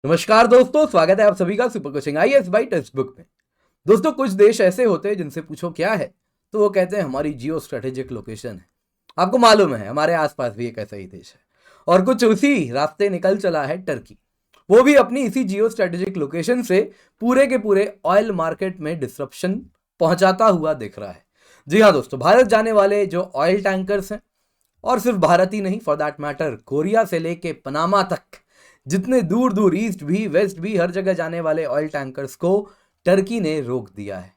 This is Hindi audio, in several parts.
नमस्कार दोस्तों, स्वागत है आप सभी का super coaching IAS by textbook में। दोस्तों, कुछ देश ऐसे होते हैं जिनसे पूछो क्या है तो वो कहते हैं हमारी जियो स्ट्रेटेजिक लोकेशन है। आपको मालूम है हमारे आसपास भी एक ऐसा ही देश है और कुछ उसी रास्ते निकल चला है टर्की। वो भी अपनी इसी जियो स्ट्रेटेजिक लोकेशन से पूरे के पूरे ऑयल मार्केट में डिसरप्शन पहुंचाता हुआ दिख रहा है। जी हाँ दोस्तों, भारत जाने वाले जो ऑयल टैंकर्स हैं, और सिर्फ भारत ही नहीं, फॉर दैट मैटर कोरिया से लेके पनामा तक जितने दूर दूर ईस्ट भी वेस्ट भी हर जगह जाने वाले ऑयल टैंकर्स को टर्की ने रोक दिया है।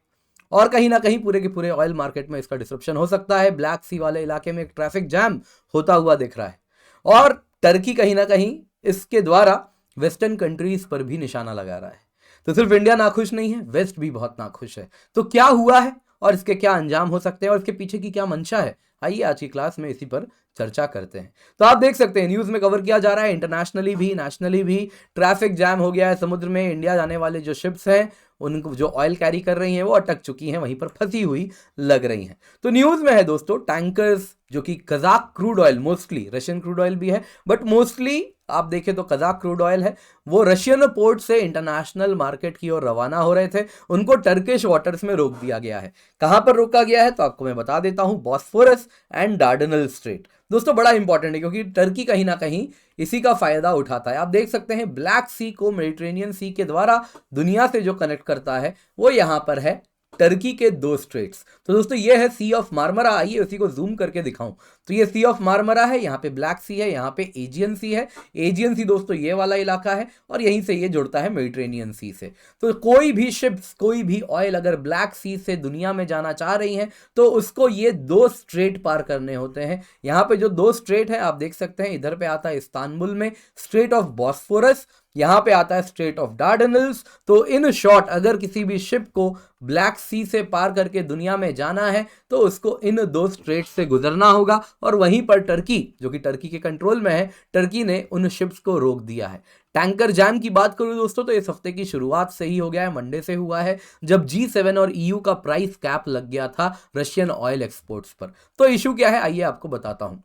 और कहीं ना कहीं पूरे के पूरे ऑयल मार्केट में इसका डिसरप्शन हो सकता है। ब्लैक सी वाले इलाके में एक ट्रैफिक जैम होता हुआ दिख रहा है और टर्की कहीं ना कहीं इसके द्वारा वेस्टर्न कंट्रीज पर भी निशाना लगा रहा है। तो सिर्फ इंडिया नाखुश नहीं है, वेस्ट भी बहुत नाखुश है। तो क्या हुआ है और इसके क्या अंजाम हो सकते हैं और इसके पीछे की क्या मंशा है, आइए आज की क्लास में इसी पर चर्चा करते हैं। तो आप देख सकते हैं न्यूज में कवर किया जा रहा है, इंटरनेशनली भी नेशनली भी ट्रैफिक जैम हो गया है। समुद्र में इंडिया जाने वाले जो शिप्स हैं, उनको जो ऑयल कैरी कर रही हैं वो अटक चुकी हैं, वहीं पर फंसी हुई लग रही हैं। तो न्यूज में है दोस्तों टैंकर्स जो कि Kazakh crude oil, mostly Russian crude oil भी है बट मोस्टली आप देखें तो कजाक क्रूड ऑयल है, वो रशियन पोर्ट से इंटरनेशनल मार्केट की ओर रवाना हो रहे थे। उनको टर्किश वाटर्स में रोक दिया गया है। कहां पर रोका गया है तो आपको मैं बता देता हूं, बॉस्फोरस एंड डार्डनल स्ट्रेट। दोस्तों बड़ा इंपॉर्टेंट है क्योंकि टर्की कहीं ना कहीं इसी का फायदा उठाता है। आप देख सकते हैं ब्लैक सी को मेडिटेरेनियन सी के द्वारा दुनिया से जो कनेक्ट करता है वो यहां पर है टर्की के दो स्ट्रेट्स। तो दोस्तों ये है सी ऑफ मार्मरा। आइए उसी को जूम करके दिखाऊं। तो ये सी ऑफ मार्मरा है, यहाँ पे ब्लैक सी है, यहाँ पे एजियन सी है। एजियन सी दोस्तों ये वाला इलाका है और यहीं से ये जुड़ता है मेडिटेरेनियन सी से। तो कोई भी शिप्स, कोई भी ऑयल अगर ब्लैक सी से दुनिया में जाना चाह रही हैं तो उसको ये दो स्ट्रेट पार करने होते हैं। यहाँ पे जो दो स्ट्रेट है आप देख सकते हैं, इधर पे आता है इस्तांबुल में स्ट्रेट ऑफ बॉस्फोरस, यहां पे आता है स्ट्रेट ऑफ डार्डनल्स। तो इन शॉर्ट अगर किसी भी शिप को ब्लैक सी से पार करके दुनिया में जाना है तो उसको इन दो स्ट्रेट से गुजरना होगा और वहीं पर टर्की, जो कि टर्की के कंट्रोल में है, टर्की ने उन शिप्स को रोक दिया है। टैंकर जैम की बात करूं दोस्तों तो इस हफ्ते की शुरुआत से ही हो गया है, मंडे से हुआ है जब G7 और EU का प्राइस कैप लग गया था रशियन ऑयल एक्सपोर्ट्स पर। तो इशू क्या है आइए आपको बताता हूं।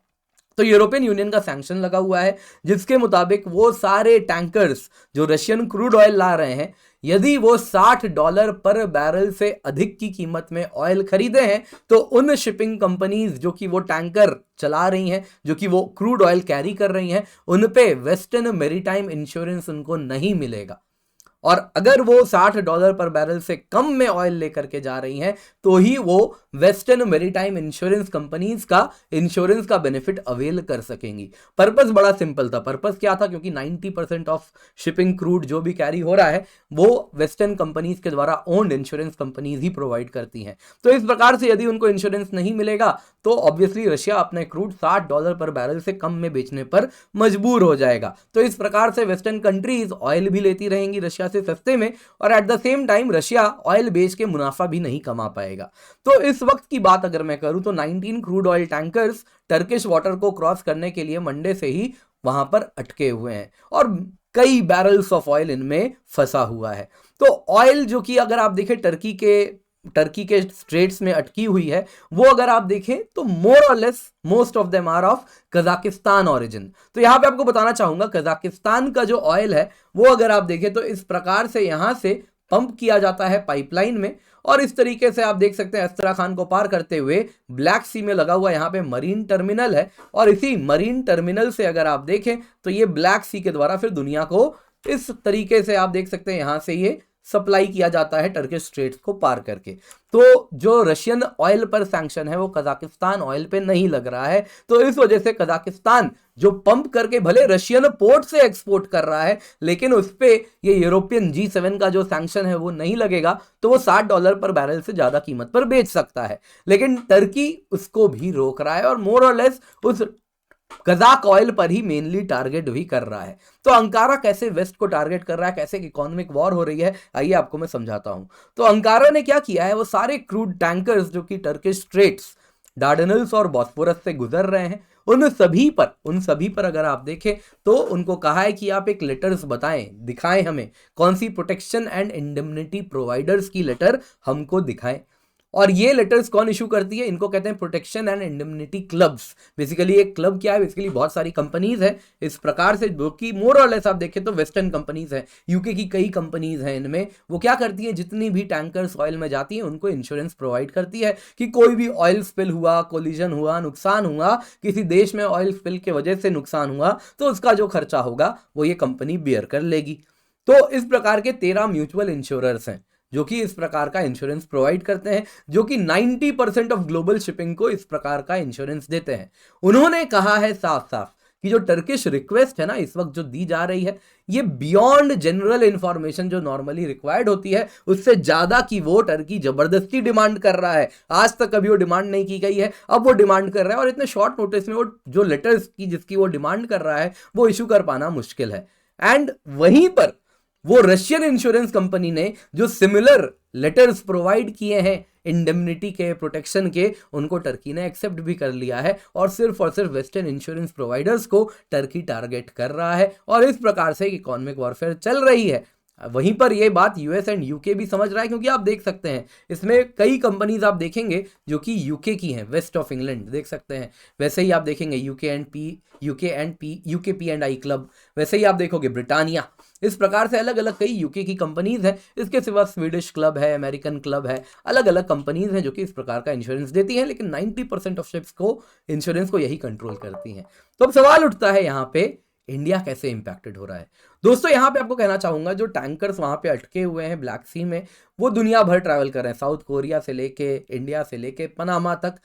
तो यूरोपियन यूनियन का सैंक्शन लगा हुआ है जिसके मुताबिक वो सारे टैंकर्स जो रशियन क्रूड ऑयल ला रहे हैं, यदि वो $60 पर बैरल से अधिक की कीमत में ऑयल खरीदे हैं तो उन शिपिंग कंपनीज जो कि वो टैंकर चला रही हैं, जो कि वो क्रूड ऑयल कैरी कर रही हैं, उन पे वेस्टर्न मेरीटाइम इंश्योरेंस उनको नहीं मिलेगा। और अगर वो $60 पर बैरल से कम में ऑयल लेकर के जा रही हैं तो ही वो वेस्टर्न मेरीटाइम इंश्योरेंस कंपनीज का इंश्योरेंस का बेनिफिट अवेल कर सकेंगी। पर्पस बड़ा सिंपल था। पर्पस क्या था, क्योंकि 90% ऑफ शिपिंग क्रूड जो भी कैरी हो रहा है वो वेस्टर्न कंपनीज के द्वारा ओन्ड इंश्योरेंस कंपनीज ही प्रोवाइड करती हैं। तो इस प्रकार से यदि उनको इंश्योरेंस नहीं मिलेगा तो ऑब्वियसली रशिया अपने क्रूड $60 पर बैरल से कम में बेचने पर मजबूर हो जाएगा। तो इस प्रकार से वेस्टर्न कंट्रीज ऑयल भी लेती रहेंगी रशिया से सस्ते में और at the same time Russia oil बेच के मुनाफा भी नहीं कमा पाएगा। तो इस वक्त की बात अगर मैं करूं तो 19 crude oil tankers Turkish water को क्रॉस करने के लिए मंडे से ही वहां पर अटके हुए हैं और कई बैरल्स ऑफ ऑयल इनमें फंसा हुआ है। तो ऑयल जो कि अगर आप देखें टर्की के स्ट्रेट्स में अटकी हुई है, वो अगर आप देखें तो मोर और less most of them are of Kazakhstan origin. तो यहां पे आपको बताना चाहूंगा कजाकिस्तान का जो ऑयल है वो अगर आप देखें तो इस प्रकार से यहां से पंप किया जाता है पाइपलाइन में और इस तरीके से आप देख सकते हैं अस्तराखान को पार करते हुए ब्लैक सी में लगा हुआ यहां पे मरीन टर्मिनल है और इसी मरीन टर्मिनल से अगर आप देखें तो ये ब्लैक सी के द्वारा फिर दुनिया को इस तरीके से आप देख सकते हैं यहां से ये सप्लाई किया जाता है टर्किश स्ट्रेट्स को पार करके। तो जो रशियन ऑयल पर सैंक्शन है वो कजाकिस्तान ऑयल पे नहीं लग रहा है। तो इस वजह से कजाकिस्तान जो पंप करके भले रशियन पोर्ट से एक्सपोर्ट कर रहा है लेकिन उस पे ये यूरोपियन G7 का जो सैंक्शन है वो नहीं लगेगा, तो वो $60 पर बैरल से ज्यादा कीमत पर बेच सकता है। लेकिन टर्की उसको भी रोक रहा है और मोर और लेस उस कजाक ऑयल पर ही मेनली टारगेट भी कर रहा है। तो अंकारा कैसे वेस्ट को टारगेट कर रहा है, कैसे इकोनॉमिक वॉर हो रही है, आइए आपको मैं समझाता हूं। तो अंकारा ने क्या किया है, वो सारे क्रूड टैंकर्स जो कि टर्किश स्ट्रेट्स, डार्डनल्स और बॉस्फोरस से गुजर रहे हैं, उन सभी पर अगर आप देखें तो उनको कहा है कि आप एक लेटर्स बताएं, दिखाएं हमें कौन सी प्रोटेक्शन एंड इंडेमनिटी प्रोवाइडर्स की लेटर हमको दिखाएं। और ये लेटर्स कौन इशू करती है? इनको कहते हैं protection and indemnity clubs. Basically एक क्लब क्या है? बेसिकली बहुत सारी कंपनीज है इस प्रकार से, जो कि मोर और लेस आप देखें तो वेस्टर्न कंपनीज है, यूके की कई कंपनीज हैं। इनमें वो क्या करती है, जितनी भी टैंकर्स ऑयल में जाती है उनको इंश्योरेंस प्रोवाइड करती है कि कोई भी ऑयल स्पिल हुआ, कोलिजन हुआ, नुकसान हुआ, किसी देश में ऑयल स्पिल की वजह से नुकसान हुआ, तो उसका जो खर्चा होगा वो ये कंपनी बियर कर लेगी। तो इस प्रकार के 13 म्यूचुअल इंश्योरर्स हैं जो कि इस प्रकार का इंश्योरेंस प्रोवाइड करते हैं, जो कि 90% ऑफ ग्लोबल शिपिंग को इस प्रकार का इंश्योरेंस देते हैं। उन्होंने कहा है साफ साफ कि जो टर्किश रिक्वेस्ट है ना इस वक्त जो दी जा रही है, ये बियॉन्ड जनरल इंफॉर्मेशन जो नॉर्मली रिक्वायर्ड होती है उससे ज्यादा की वो टर्की जबरदस्ती डिमांड कर रहा है। आज तक कभी वो डिमांड नहीं की गई है, अब वो डिमांड कर रहा है, और इतने शॉर्ट नोटिस में वो जो लेटर्स की जिसकी वो डिमांड कर रहा है वो इशू कर पाना मुश्किल है। एंड वहीं पर वो रशियन इंश्योरेंस कंपनी ने जो सिमिलर लेटर्स प्रोवाइड किए हैं इंडेमनिटी के, प्रोटेक्शन के, उनको टर्की ने एक्सेप्ट भी कर लिया है और सिर्फ वेस्टर्न इंश्योरेंस प्रोवाइडर्स को टर्की टारगेट कर रहा है और इस प्रकार से इकोनॉमिक वॉरफेयर चल रही है। वहीं पर ये बात यूएस एंड यूके भी समझ रहा है, क्योंकि आप देख सकते हैं इसमें कई कंपनीज आप देखेंगे जो कि यूके की हैं, वेस्ट ऑफ इंग्लैंड देख सकते हैं, वैसे ही आप देखेंगे UK P and I club, वैसे ही आप देखोगे ब्रिटानिया। इस प्रकार से अलग अलग कई यूके की कंपनीज हैं। इसके सिवा स्वीडिश क्लब है, अमेरिकन क्लब है, अलग अलग कंपनीज हैं जो कि इस प्रकार का इंश्योरेंस देती हैं, लेकिन 90% ऑफ शिप्स को इंश्योरेंस को यही कंट्रोल करती हैं। तो अब सवाल उठता है यहाँ पे इंडिया कैसे इंपैक्टेड हो रहा है। दोस्तों यहाँ पे आपको कहना चाहूंगा जो टैंकर्स वहां पे अटके हुए हैं ब्लैक सी में, वो दुनिया भर ट्रैवल कर रहे हैं, साउथ कोरिया से लेके इंडिया से लेके पनामा तक।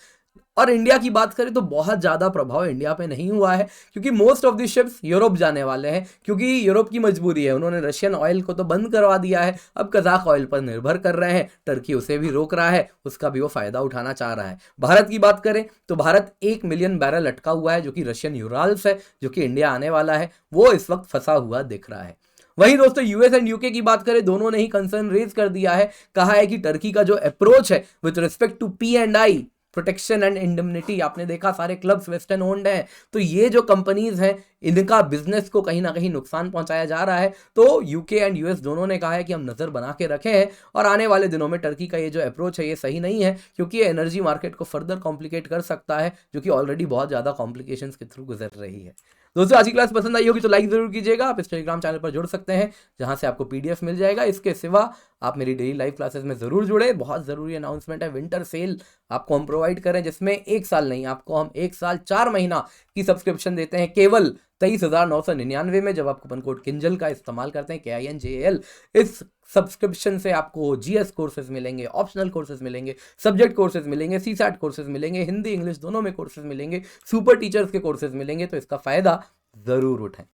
और इंडिया की बात करें तो बहुत ज्यादा प्रभाव इंडिया पे नहीं हुआ है, क्योंकि most of the ships Europe जाने वाले हैं, क्योंकि यूरोप की मजबूरी है, उन्होंने रशियन ऑयल को तो बंद करवा दिया है, अब कजाक ऑयल पर निर्भर कर रहे हैं, टर्की उसे भी रोक रहा है, उसका भी वो फायदा उठाना चाह रहा है। भारत की बात करें तो भारत 1 मिलियन बैरल अटका हुआ है जो कि रशियन यूराल्स है, जो कि इंडिया आने वाला है, वो इस वक्त फंसा हुआ दिख रहा है। वहीं दोस्तों यूएस एंड यूके की बात करें, दोनों ने ही कंसर्न रेज कर दिया है, कहा है कि टर्की का जो अप्रोच है with respect to P and I, protection and indemnity, आपने देखा सारे क्लब्स वेस्टर्न ओन्ड हैं, तो ये जो कंपनीज हैं इनका बिजनेस को कहीं ना कहीं नुकसान पहुंचाया जा रहा है। तो यूके एंड यूएस दोनों ने कहा है कि हम नजर बना के रखे हैं और आने वाले दिनों में टर्की का ये जो अप्रोच है ये सही नहीं है, क्योंकि ये एनर्जी मार्केट को फर्दर कॉम्प्लिकेट कर सकता है, जो कि ऑलरेडी बहुत ज्यादा कॉम्प्लिकेशंस के थ्रू गुजर रही है। दोस्तों आज की क्लास पसंद आई होगी तो लाइक जरूर कीजिएगा। आप इस टेलीग्राम चैनल पर जुड़ सकते हैं जहां से आपको पीडीएफ मिल जाएगा। इसके सिवा आप मेरी डेली लाइव क्लासेस में जरूर जुड़े। बहुत जरूरी अनाउंसमेंट है, विंटर सेल आपको हम प्रोवाइड करें जिसमें 1 साल नहीं, आपको हम 1 साल 4 महीना की सब्सक्रिप्शन देते हैं केवल 23,999 में, जब आप कूपन कोड किंजल का इस्तेमाल करते हैं, KINJAL। इस सब्सक्रिप्शन से आपको जीएस कोर्सेज मिलेंगे, ऑप्शनल कोर्सेज मिलेंगे, सब्जेक्ट कोर्सेज मिलेंगे, सीसैट कोर्सेज मिलेंगे, हिंदी इंग्लिश दोनों में कोर्सेज मिलेंगे, सुपर टीचर्स के कोर्सेज मिलेंगे। तो इसका फायदा जरूर उठाएं।